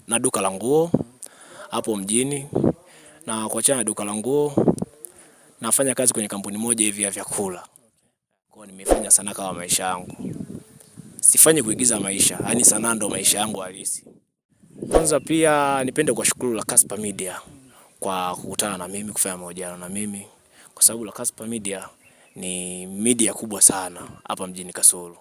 na duka la nguo hapo mjini, na kuachana na duka la nguo nafanya kazi kwenye kampuni moja hivi ya vyakula. Kwa nimefanya sanaa kama maisha yangu. Sifanyi kuigiza maisha, yani sanaa ndo maisha yangu halisi. Kwanza pia nipende kuwashukuru La Casper Media kwa kukutana na mimi, kufanya mahojiano na mimi, kwa sababu La Casper Media ni media kubwa sana hapa mjini Kasulu.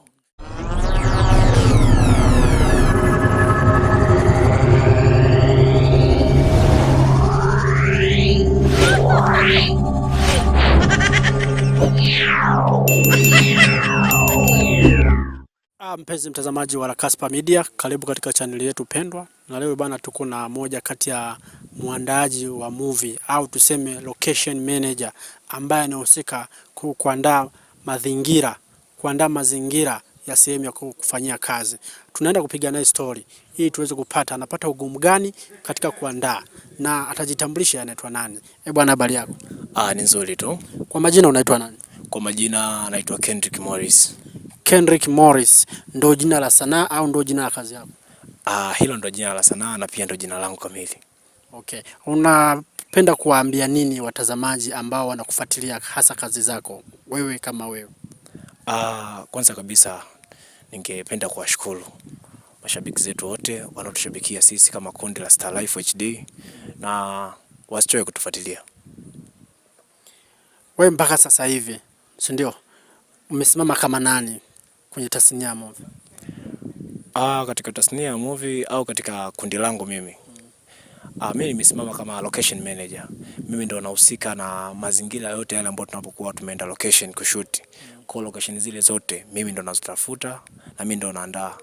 Mpenzi mtazamaji wa La Casper Media, karibu katika channel yetu pendwa. Na leo bana, tuko na moja kati ya muandaaji wa movie au tuseme location manager ambaye anahusika kuandaa mazingira ya sehemu ya kufanyia kazi. Tunaenda kupiga naye story ili tuweze kupata anapata ugumu gani katika kuandaa, na atajitambulisha anaitwa nani. Bwana, habari yako? Ni nzuri tu. Kwa majina unaitwa nani? Kwa majina naitwa Kendrick Morris. Kendrick Morris ndo jina la sanaa au ndo jina la kazi yako? Hilo ndo jina la sanaa na pia ndo jina langu kamili. Okay. Unapenda kuwaambia nini watazamaji ambao wanakufuatilia hasa kazi zako wewe kama wewe? Kwanza kabisa ningependa kuwashukuru mashabiki zetu wote wanaotushabikia sisi kama kundi la Star Life HD, na wasichoke kutufuatilia. Wewe mpaka sasa hivi, si ndio, umesimama kama nani kwenye tasnia ya movie? Katika tasnia ya movie au katika kundi langu mimi? Mimi nimesimama kama location manager. Mimi ndo nahusika na mazingira yote yale ambayo tunapokuwa tumeenda location kushoot. Kwa location zile zote mimi ndo nazitafuta na mimi ndo naandaa.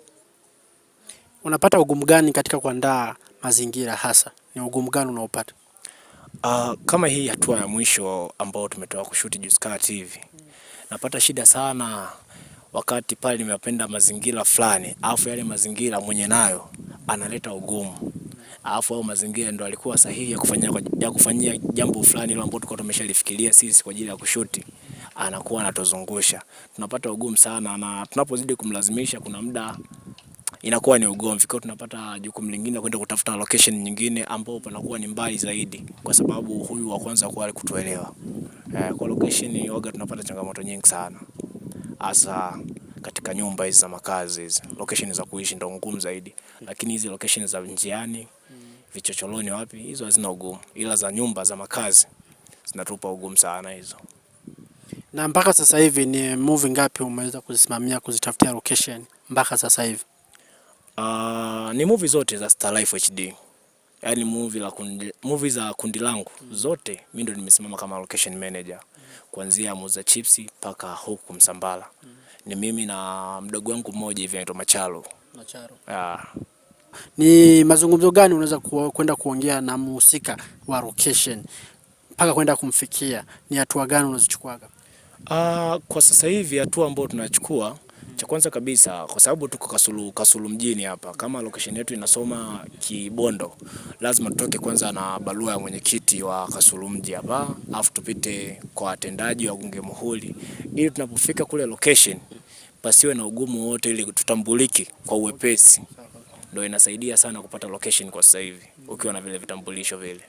Unapata ugumu gani katika kuandaa mazingira hasa? Ni ugumu gani unaopata? Kama hii hatua ya mwisho ambao tumetoka kushoot juzi kati hivi. Napata shida sana wakati pale nimependa mazingira fulani, alafu yale mazingira mwenye nayo analeta ugumu. Alafu au mazingira ndo alikuwa sahihi ya kufanyia jambo fulani ile ambalo tulikuwa tumeshalifikiria sisi kwa ajili ya kushuti, anakuwa anatuzungusha. Tunapata ugumu sana, na tunapozidi kumlazimisha kuna muda inakuwa ni ugomvi. Kwa tunapata jukumu lingine kwenda kutafuta location nyingine ambao panakuwa ni mbali zaidi, kwa sababu huyu wa kwanza kwa alikutuelewa. Kwa location waga tunapata changamoto nyingi sana. Hasa katika nyumba hizi za makazi, hizi location za kuishi ndo ngumu zaidi, lakini hizi location za njiani, vichocholoni wapi, hizo hazina ugumu, ila za nyumba za makazi zinatupa ugumu sana hizo. Na mpaka sasa hivi ni movie ngapi umeweza kuzisimamia kuzitafutia location mpaka sasa hivi? Ni movie zote za Star Life HD. Yaani movie za kundi langu zote mimi ndo nimesimama kama location manager. Kuanzia muuza chipsi mpaka huku Msambala. Ni mimi na mdogo wangu mmoja hivi anaitwa Macharo. Ni mazungumzo gani unaweza kwenda kuongea na mhusika wa location mpaka kwenda kumfikia? Ni hatua gani unazichukuaga? Kwa sasa hivi hatua ambayo tunachukua, cha kwanza kabisa, kwa sababu tuko Kasulu mjini hapa, kama location yetu inasoma Kibondo, lazima tutoke kwanza na barua ya mwenyekiti wa Kasulu mji hapa, afu tupite kwa watendaji wa Gunge Muhuri, ili tunapofika kule location pasiwe na ugumu wote, ili tutambuliki kwa uwepesi. Ndio inasaidia sana kupata location kwa sasa hivi ukiwa na vile vitambulisho vile.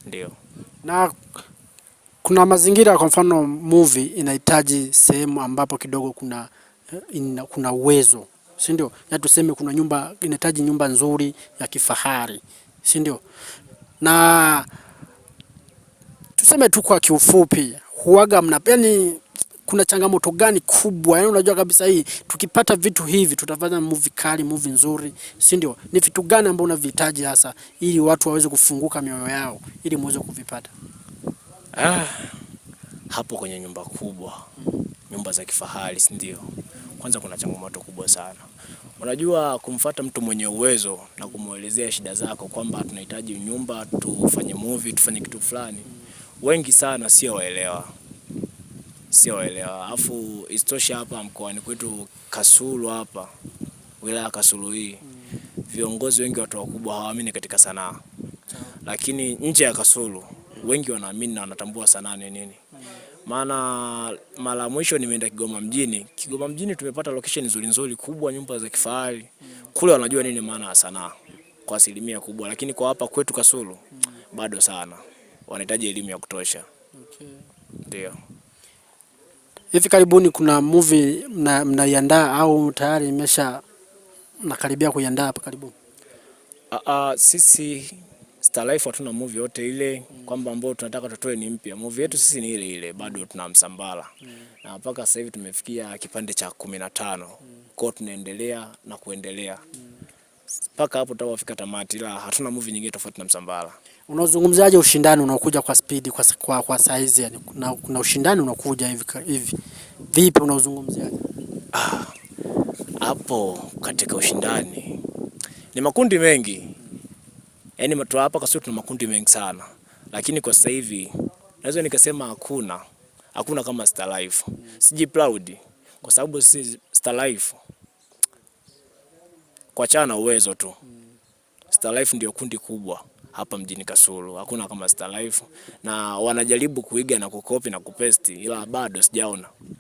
Ndio. Na kuna mazingira, kwa mfano movie inahitaji sehemu ambapo kidogo kuna uwezo, si ndio? Ya tuseme kuna nyumba inahitaji nyumba nzuri ya kifahari, si ndio? Na tuseme tu kwa kiufupi, huaga yani kuna changamoto gani kubwa? Yaani unajua kabisa hii tukipata vitu hivi tutafanya movie kali, movie nzuri, si ndio? Ni vitu gani ambavyo unavihitaji hasa ili watu waweze kufunguka mioyo yao ili muweze kuvipata? Hapo kwenye nyumba kubwa, nyumba za kifahari, si ndio? Kwanza kuna changamoto kubwa sana. Unajua kumfuata mtu mwenye uwezo na kumuelezea shida zako kwamba tunahitaji nyumba, tufanye movie, tufanye kitu fulani, wengi sana sio waelewa. Alafu istosha hapa mkoani kwetu Kasulu hapa, wilaya Kasulu hii, viongozi wengi, watu wakubwa hawaamini katika sanaa. Lakini nje ya Kasulu wengi wanaamini na wanatambua sanaa ni nini. Maana mara mwisho nimeenda Kigoma mjini. Kigoma mjini tumepata location nzuri kubwa, nyumba za kifahari. Kule wanajua nini maana ya sanaa. kwa asilimia kubwa, lakini kwa hapa kwetu Kasulu bado sana, wanahitaji elimu ya kutosha. Okay. Ndio. Hivi karibuni kuna movie mnaiandaa au tayari imesha nakaribia kuiandaa hapa karibuni? Sisi Star Life hatuna movie yote ile kwamba ambao tunataka tutoe ni mpya. Movie yetu sisi ni ile ile, bado tuna Msambala. Na mpaka sasa hivi tumefikia kipande cha 15. Kwa tunaendelea na kuendelea. Mpaka hapo tutafika tamati, ila hatuna movie nyingine tofauti na Msambala. Unazungumziaje ushindani unaokuja kwa speed kwa size, yani kuna ushindani unakuja hivi. Vipi unauzungumziaje? Hapo katika ushindani ni makundi mengi. Yaani mtu hapa Kasulu tuna makundi mengi sana. Lakini kwa sasa hivi naweza nikasema hakuna kama Star Life. Siji proud kwa sababu sisi Star Life kwa chana uwezo tu. Star Life ndio kundi kubwa hapa mjini Kasulu. Hakuna kama Star Life, na wanajaribu kuiga na kukopi na kupesti, ila bado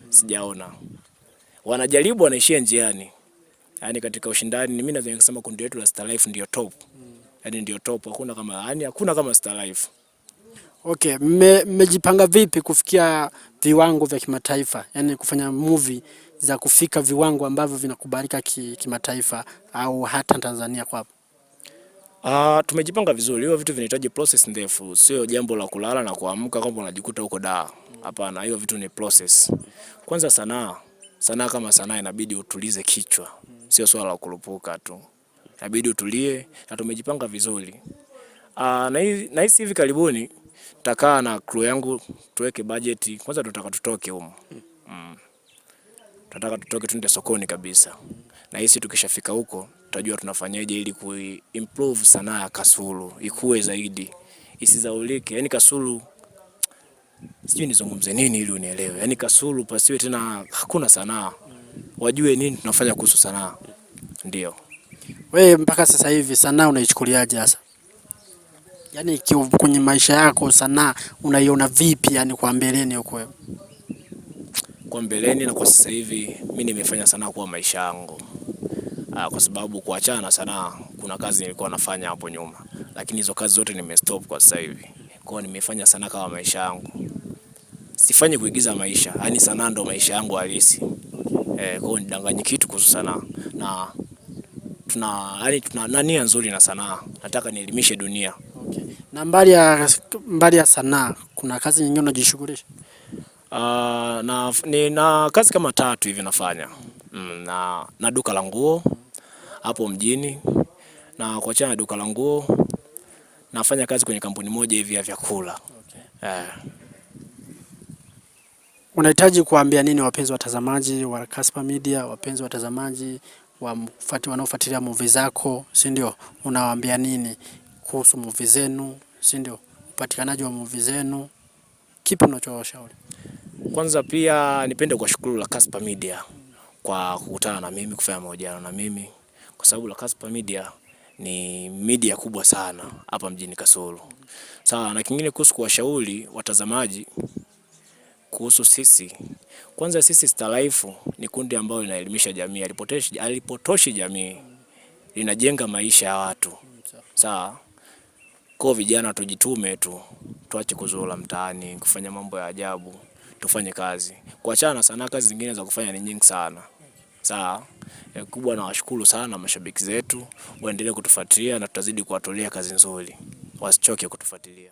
sijaona. Wanajaribu, wanaishia njiani. Yaani katika ushindani mimi naweza kusema kundi letu la Star Life ndio top. Yaani ndio top, hakuna kama Star Life. Okay, mmejipanga vipi kufikia viwango vya kimataifa? Yaani kufanya movie za kufika viwango ambavyo vinakubalika kimataifa au hata Tanzania kwa hapo? Tumejipanga vizuri. Hiyo vitu vinahitaji process ndefu. Sio jambo la kulala na kuamka kwamba unajikuta huko da. Hapana, hiyo vitu ni process. Kwanza sanaa kama sanaa inabidi utulize kichwa. Sio swala la kurupuka tu. Inabidi utulie, na tumejipanga vizuri. Na hisi hivi karibuni tutakaa na crew yangu tuweke budget. Kwanza tunataka tutoke huko. Tunataka tutoke tuende sokoni kabisa. Na hisi tukishafika huko tutajua tunafanyaje ili kuimprove sanaa ya Kasulu ikue zaidi, isizaulike. Yaani Kasulu, sijui nizungumze nini ili unielewe. Yaani Kasulu pasiwe tena hakuna sanaa. Wajue nini tunafanya kuhusu sanaa. Ndio. Wewe mpaka sasa hivi sanaa unaichukuliaje hasa? Yaani kwenye maisha yako sanaa unaiona vipi, yani kwa mbeleni huko wewe? Kwa mbeleni na kwa sasa hivi mimi nimefanya sanaa kuwa maisha yangu. Kwa sababu kuachana na sanaa kuna kazi nilikuwa nafanya hapo nyuma, lakini hizo kazi zote nimestop kwa sasa hivi. Kwa hiyo nimefanya sanaa kama maisha yangu. Sifanyi kuigiza maisha, yani sanaa ndo maisha yangu halisi. Kwa hiyo nidanganye kitu kuhusu sanaa. Na tuna nia nzuri na sanaa. Nataka nielimishe dunia. Okay. Na mbali ya sanaa kuna kazi nyingine unajishughulisha? Na kazi kama 3 hivi nafanya. Na duka la nguo hapo mjini, na kuachana na duka la nguo nafanya kazi kwenye kampuni moja hivi ya vyakula. Okay. Unahitaji kuambia nini wapenzi watazamaji wa Kaspa Media, wapenzi watazamaji wanaofuatilia movie zako, si ndio? Unawaambia nini kuhusu movie zenu, si ndio? Upatikanaji wa movie zenu, kipi unachowashauri? Kwanza pia nipende kuwashukuru la Kaspa Media kwa kukutana na mimi, kufanya mahojiano na mimi, kwa sababu la Kaspa Media ni media kubwa sana hapa mjini Kasulu. Sawa, na kingine kuhusu kuwashauri watazamaji kuhusu sisi. Kwanza sisi Star Life ni kundi ambalo linaelimisha jamii, alipotoshi jamii, linajenga maisha ya watu. Sawa, kwa vijana tujitume tu, tuache kuzurura mtaani, kufanya mambo ya ajabu, tufanye kazi. Kuachana sana, kazi zingine za kufanya ni nyingi sana. Sawa, kubwa na washukuru sana mashabiki zetu, waendelee kutufuatilia na tutazidi kuwatolea kazi nzuri. Wasichoke kutufuatilia.